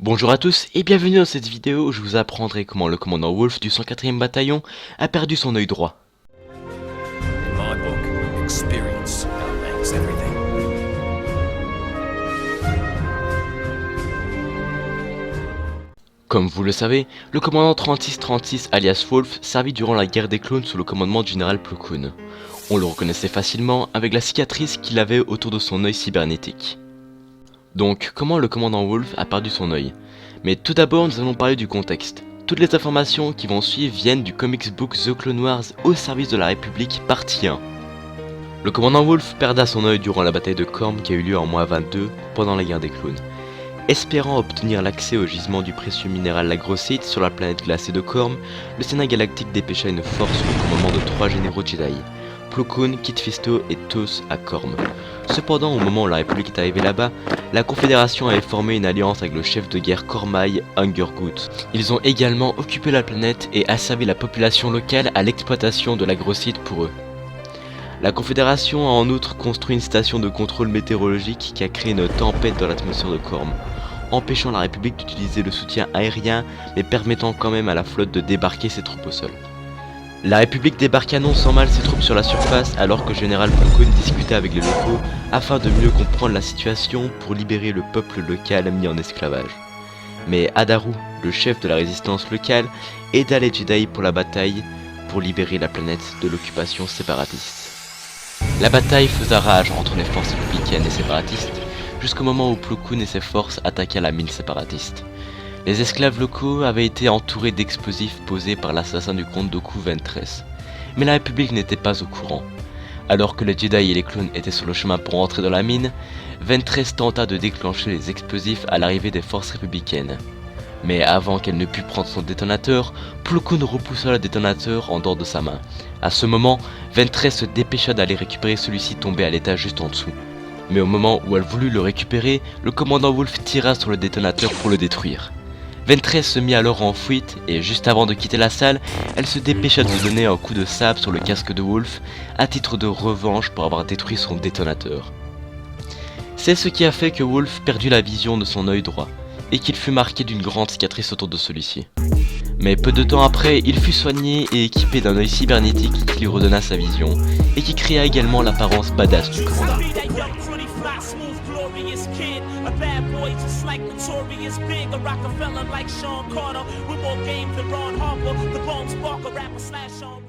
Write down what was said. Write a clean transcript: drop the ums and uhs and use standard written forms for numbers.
Bonjour à tous et bienvenue dans cette vidéo où je vous apprendrai comment le commandant Wolf du 104e bataillon a perdu son œil droit. In my book, experience outranks everything. Comme vous le savez, le commandant 3636 alias Wolf servit durant la guerre des clones sous le commandement du général Plo Koon. On le reconnaissait facilement avec la cicatrice qu'il avait autour de son œil cybernétique. Donc, comment le commandant Wolf a perdu son œil? Mais tout d'abord, nous allons parler du contexte. Toutes les informations qui vont suivre viennent du comics book The Clone Wars au service de la République, partie 1. Le commandant Wolf perdra son œil durant la bataille de Korm qui a eu lieu en mois 22 pendant la guerre des clones. Espérant obtenir l'accès au gisement du précieux minéral Lagrosite sur la planète glacée de Korm, le Sénat galactique dépêcha une force sous le commandement de 3 généraux Jedi, Plo Koon, Kit Fisto et Tos à Korm. Cependant, au moment où la République est arrivée là-bas, la Confédération avait formé une alliance avec le chef de guerre Kormai, Hungergood. Ils ont également occupé la planète et asservi la population locale à l'exploitation de l'agrocide pour eux. La Confédération a en outre construit une station de contrôle météorologique qui a créé une tempête dans l'atmosphère de Korm, empêchant la République d'utiliser le soutien aérien mais permettant quand même à la flotte de débarquer ses troupes au sol. La République débarqua non sans mal ses troupes sur la surface alors que le général Plo Koon discutait avec les locaux afin de mieux comprendre la situation pour libérer le peuple local mis en esclavage. Mais Adaru, le chef de la résistance locale, aida les Jedi pour la bataille pour libérer la planète de l'occupation séparatiste. La bataille faisait rage entre les forces républicaines et séparatistes jusqu'au moment où Plo Koon et ses forces attaquèrent la mine séparatiste. Les esclaves locaux avaient été entourés d'explosifs posés par l'assassin du comte Dooku Ventress, mais la République n'était pas au courant. Alors que les Jedi et les clones étaient sur le chemin pour entrer dans la mine, Ventress tenta de déclencher les explosifs à l'arrivée des forces républicaines. Mais avant qu'elle ne pût prendre son détonateur, Plo Koon repoussa le détonateur en dehors de sa main. À ce moment, Ventress se dépêcha d'aller récupérer celui-ci tombé à l'étage juste en dessous. Mais au moment où elle voulut le récupérer, le commandant Wolf tira sur le détonateur pour le détruire. Ventress se mit alors en fuite et juste avant de quitter la salle, elle se dépêcha de donner un coup de sabre sur le casque de Wolf à titre de revanche pour avoir détruit son détonateur. C'est ce qui a fait que Wolf perdit la vision de son œil droit et qu'il fut marqué d'une grande cicatrice autour de celui-ci. Mais peu de temps après, il fut soigné et équipé d'un œil cybernétique qui lui redonna sa vision et qui créa également l'apparence badass du commandant. A bad boy just like Notorious Big, a Rockefeller like Sean Carter, with more game than Ron Harper, the Bone Sparker rapper slash on